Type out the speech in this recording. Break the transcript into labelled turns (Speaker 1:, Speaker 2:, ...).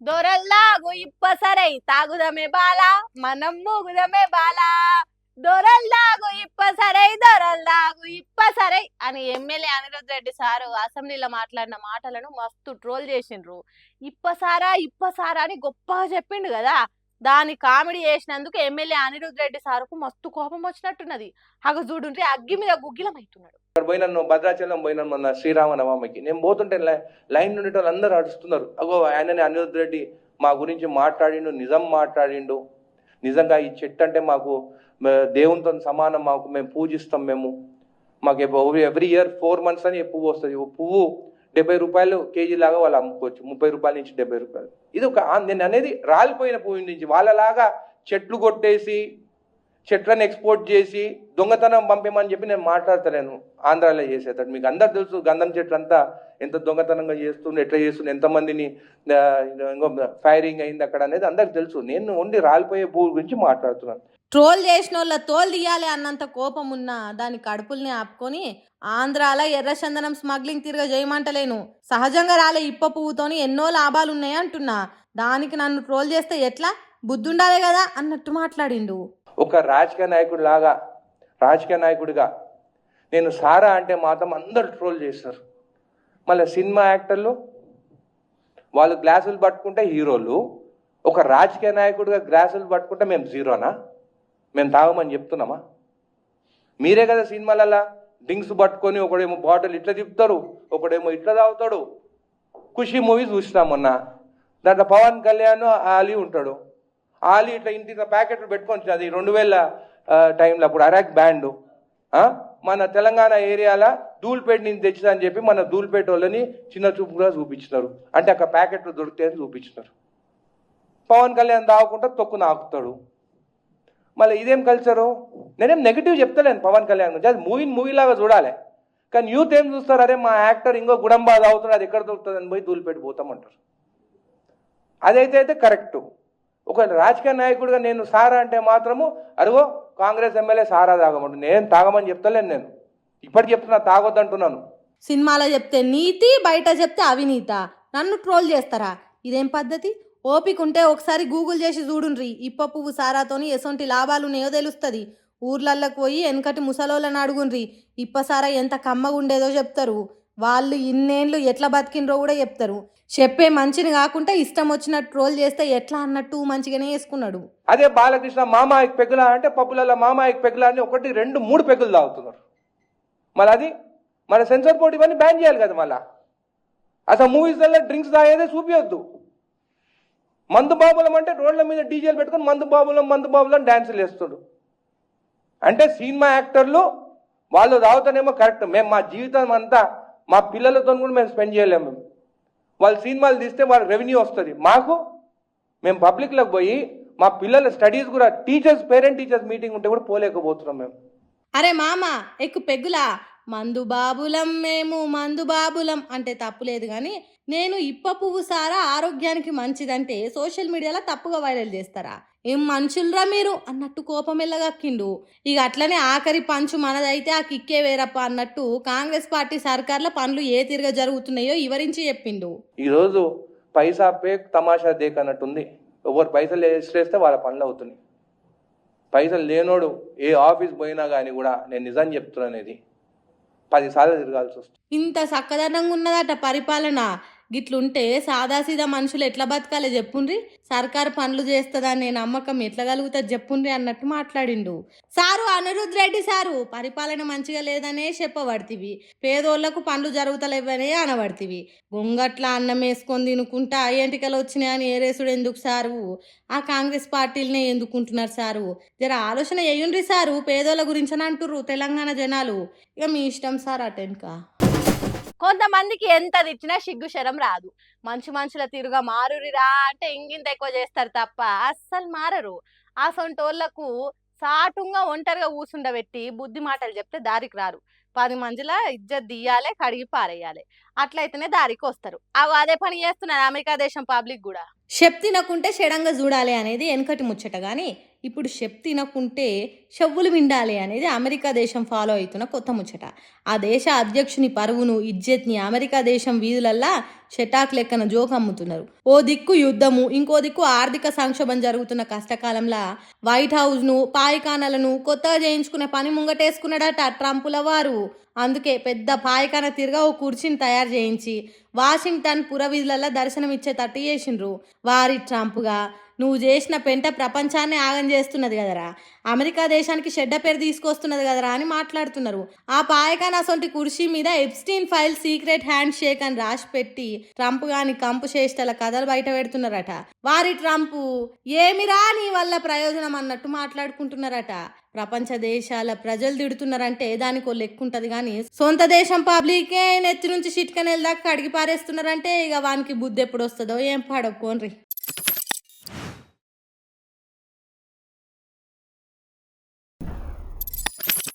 Speaker 1: దొరల్లాగు ఇప్పసరై తాగుదమే బాల మనం మూగుదమే బాల దొరల్లాగు ఇప్పసరై దొరల్లాగు ఇప్పసరై అని MLA Anirudh Reddy sir అసెంబ్లీలో మాట్లాడిన మాటలను మస్తు ట్రోల్ చేసిండ్రు. ఇప్పసారా ఇప్పసారా అని గొప్పగా చెప్పిండు కదా, దాని కామెడీ చేసినందుకు ఎమ్మెల్యే అనిరుద్ రెడ్డి సారుకు మస్తు కోపం వచ్చినట్టున్నది. అగ చూడుంటే అగ్గి మీద గుగ్గిలం అవుతున్నాడు.
Speaker 2: అక్కడ పోయినాను, భద్రాచలం పోయినాను మొన్న శ్రీరామనవమికి. నేను పోతుంటే లైన్ నుండి వాళ్ళు అందరూ అడుస్తున్నారు, అగో ఆయననే అనిరుద్ రెడ్డి మా గురించి మాట్లాడిండు, నిజం మాట్లాడిండు, నిజంగా ఈ చెట్టు అంటే మాకు దేవునితో సమానం, మేము పూజిస్తాం, మాకు ఎవ్రీ ఇయర్ 4 months అని పువ్వు వస్తుంది. పువ్వు 70 రూపాయలు కేజీ లాగా వాళ్ళు అమ్ముకోవచ్చు, 30 రూపాయల నుంచి 70 రూపాయలు. ఇది ఒక నేను అనేది రాలిపోయిన పువ్వు నుంచి వాళ్ళలాగా చెట్లు కొట్టేసి చెట్లను ఎక్స్పోర్ట్ చేసి దొంగతనం పంపేమని చెప్పి నేను మాట్లాడతలేను. ఆంధ్రాలో చేసేటట్టు మీకు అందరు తెలుసు, గంధం చెట్లు అంతా ఎంత దొంగతనంగా చేస్తుండే, ఎట్లా చేస్తుండే, ఎంతమందిని ఫైరింగ్ అయింది అక్కడ అనేది అందరికి తెలుసు. నేను ఓన్లీ రాలిపోయే పువ్వు గురించి మాట్లాడుతున్నాను.
Speaker 1: ట్రోల్ చేసిన వాళ్ళ తోలు తీయాలి అన్నంత కోపం ఉన్నా దాని కడుపుల్ని ఆపుకొని ఆంధ్రాలో ఎర్రచందనం స్మగ్లింగ్ తిరగ చేయమంటలేను. సహజంగా రాలే ఇప్ప పువ్వుతోని ఎన్నో లాభాలు ఉన్నాయి అంటున్నా. దానికి నన్ను ట్రోల్ చేస్తే ఎట్లా, బుద్ధుండాలే కదా అన్నట్టు మాట్లాడిండు.
Speaker 2: ఒక రాజకీయ నాయకుడు లాగా, రాజకీయ నాయకుడిగా నేను సారా అంటే మాత్రం అందరు ట్రోల్ చేస్తారు. మళ్ళీ సినిమా యాక్టర్లు వాళ్ళు గ్లాసులు పట్టుకుంటే హీరోలు, ఒక రాజకీయ నాయకుడిగా గ్లాసులు పట్టుకుంటే మేము జీరోనా? మేము తాగమని చెప్తున్నామా? మీరే కదా సినిమాలలో డ్రింక్స్ పట్టుకొని ఒకడేమో బాటిల్ ఇట్లా తిప్పుతారు, ఒకడేమో ఇట్లా తాగుతాడు. ఖుషి మూవీ చూసినాం మొన్న, దాంట్లో పవన్ కళ్యాణ్ ఆలీ ఉంటాడు. ఆలీ ఇట్లా ఇంటి ప్యాకెట్లు పెట్టుకొని, అది 2000 టైంలో అప్పుడు అరాక్ బ్యాండ్ మన తెలంగాణ ఏరియాలో ధూల్పేట నుంచి తెచ్చిందని చెప్పి మన ధూల్పేట వాళ్ళని చిన్న చూపుగా చూపించినారు. అంటే అక్కడ ప్యాకెట్లు దొరుకుతాయని చూపించినారు. పవన్ కళ్యాణ్ తాగకుండా తొక్కు నాకుతాడు. మళ్ళీ ఇదేం కల్చరు? నేనేం నెగిటివ్ చెప్తలేను పవన్ కళ్యాణ్ గురించి, అది మూవీలాగా చూడాలి. కానీ యూత్ ఏం చూస్తారు, అరే మా యాక్టర్ ఇంకో గుడంబా తాగుతాడు, అది ఎక్కడ దొరుకుతుంది అని పోయి ధూల్పేట పోతామంటారు. అదైతే కరెక్టు. ఒక రాజకీయ నాయకుడిగా నేను సారా అంటే మాత్రము అరుగో కాంగ్రెస్ ఎమ్మెల్యే సారా తాగమంటు, నేను తాగమని చెప్తలేను. నేను ఇప్పటికి చెప్తున్నా, తాగొద్దంటున్నాను.
Speaker 1: సినిమాలో చెప్తే నీతి, బయట చెప్తే అవినీత. నన్ను ట్రోల్ చేస్తారా? ఇదేం పద్ధతి? ఓపిక ఉంటే ఒకసారి గూగుల్ చేసి చూడుండ్రి, ఇప్ప పువ్వు సారాతోని ఎసొంటి లాభాలు ఉన్నాయో తెలుస్తుంది. ఊర్లల్లోకి పోయి వెనకటి ముసలోళ్ళని అడుగుండ్రి, ఇప్ప సారా ఎంత కమ్మగా ఉండేదో చెప్తారు. వాళ్ళు ఇన్నేళ్ళు ఎట్లా బతికినరో కూడా చెప్తారు. చెప్పే మంచిని కాకుండా ఇష్టం వచ్చినట్టు ట్రోల్ చేస్తే ఎట్లా అన్నట్టు మంచిగానే వేసుకున్నాడు.
Speaker 2: అదే బాలకృష్ణ మామాయికి పెగ్గులా అంటే పప్పులలో మామాయికి పెగ్గులా అని 1, 2, 3 పెగ్గులు తాగుతున్నారు. మళ్ళీ అది మన సెన్సార్ బోర్డు ఇవన్నీ బ్యాన్ చేయాలి కదా. మళ్ళీ అసలు మూవీస్లలో డ్రింక్స్ తాగేదే చూపించొద్దు. మందు బాబులం అంటే రోడ్ల మీద డీజేలు పెట్టుకొని మందు బాబులం డ్యాన్సులు వేస్తాడు. అంటే సినిమా యాక్టర్లు వాళ్ళు తాగుతానేమో కరెక్ట్, మేము మా జీవితం అంతా మా పిల్లలతో కూడా మేము స్పెండ్ చేయలేము. వాళ్ళు సినిమాలు తీస్తే వాళ్ళ రెవెన్యూ వస్తుంది మాకు. మేము పబ్లిక్లోకి పోయి మా పిల్లల స్టడీస్ కూడా పేరెంట్ టీచర్స్ మీటింగ్ ఉంటే కూడా పోలేకపోతున్నాం మేము.
Speaker 1: అరే మామ ఎక్కు పెగ్గులా, మందు బాబులం మేము మందు బాబులం అంటే తప్పులేదు. కానీ నేను ఇప్ప పువ్వు సారా ఆరోగ్యానికి మంచిదంటే సోషల్ మీడియాలో తప్పుగా వైరల్ చేస్తారా? ఏం మనుషులరా మీరు అన్నట్టు కోపం ఎల్లగక్కిండు. ఇక అట్లనే ఆఖరి పంచు మనదైతే ఆ కిక్కే వేరప్ప అన్నట్టు కాంగ్రెస్ పార్టీ సర్కార్ల పనులు ఏ తిరగ జరుగుతున్నాయో వివరించి చెప్పిండు.
Speaker 2: ఈరోజు పైసా పే తమాషా దేక్ అన్నట్టుంది. ఎవరు పైసలు వేస్తే వాళ్ళ పనులు అవుతున్నాయి. పైసలు లేనోడు ఏ ఆఫీస్ పోయినా కానీ కూడా నేను నిజం చెప్తున్నానేది 10 సార్లు తిరగాల్సి వస్తుంది.
Speaker 1: ఇంత చక్కదనంగా ఉన్నదట పరిపాలన. గిట్లుంటే సాదాసీదా మనుషులు ఎట్లా బతకాలి చెప్పుండ్రి? సర్కారు పనులు చేస్తుందనే నమ్మకం ఎట్లా కలుగుతుంది చెప్పుండ్రి అన్నట్టు మాట్లాడిండు. సారు అనిరుద్ రెడ్డి సారు పరిపాలన మంచిగా లేదనే చెప్పబడితివి, పేదోళ్లకు పనులు జరుగుతలేవనే అనబడితివి. గొంగట్ల అన్నం వేసుకొని తినుకుంటా ఎంటికలు వచ్చినాయని ఏరేసుడు ఎందుకు సారు? ఆ కాంగ్రెస్ పార్టీలనే ఎందుకుంటున్నారు సారు? జర ఆలోచన చేయుండ్రి సారు, పేదోళ్ళ గురించి అని అంటుర్రు తెలంగాణ జనాలు. ఇక మీ ఇష్టం సార్ అటెన్కా. కొంతమందికి ఎంత తెచ్చినా సిగ్గు శరం రాదు. మనుషుల తీరుగా మారురిరా అంటే ఇంగింత ఎక్కువ చేస్తారు తప్ప అస్సలు మారరు. ఆ సొంటోళ్లకు సాటుంగా ఒంటరిగా కూసుండబెట్టి బుద్ధి మాటలు చెప్తే దారికి రారు. 10 మందిలా ఇజ్జత్ తీయాలి, కడిగి పారేయాలి. అట్లయితేనే దారికి వస్తారు. అదే పని చేస్తున్నారు అమెరికా దేశం పబ్లిక్ కూడా. చెప్ తినకుంటే చెడంగా చూడాలి అనేది వెనకటి ముచ్చట. కానీ ఇప్పుడు చెప్ తినకుంటే చెవులు విండాలి అనేది అమెరికా దేశం ఫాలో అవుతున్న కొత్త ముచ్చట. ఆ దేశ అధ్యక్షుని పరువును ఇజ్జత్ని అమెరికా దేశం వీధులల్లా షటాక్ లెక్కన జోక్ అమ్ముతున్నారు. ఓ దిక్కు యుద్ధము, ఇంకో దిక్కు ఆర్థిక సంక్షోభం జరుగుతున్న కష్టకాలంలో వైట్ హౌస్ను, పాయిఖానాలను కొత్తగా చేయించుకునే పని ముంగటేసుకున్నాడట ట్రంపుల వారు. అందుకే పెద్ద పాయకాన తిరగా ఓ కుర్చీని తయారు చేయించి వాషింగ్టన్ పురవీధులలో దర్శనమిచ్చే తట్టు చేసిండ్రు. వారి ట్రంప్గా నువ్వు చేసిన పెంట ప్రపంచాన్ని ఆగం చేస్తున్నది కదరా, అమెరికా దేశానికి చెడ్డ పేరు తీసుకొస్తున్నది కదరా అని మాట్లాడుతున్నారు. ఆ పాయకాన్ అసొంటి కుర్చీ మీద Epstein file secret hand shake అని రాసి పెట్టి ట్రంప్ గాని కంపు చేష్టల కథలు బయట పెడుతున్నారట. వారి ట్రంప్ ఏమిరా నీ వల్ల ప్రయోజనం అన్నట్టు మాట్లాడుకుంటున్నారట. ప్రపంచ దేశాల ప్రజలు తిడుతున్నారంటే దానికి ఓ లెక్క ఉంటది కానీ సొంత దేశం పబ్లికే నెత్తి నుంచి చిట్కనేల దాకా కడిగి పారేస్తున్నారంటే ఇక వానికి బుద్ధి ఎప్పుడు వస్తుందో ఏం పాడో పోన్రి.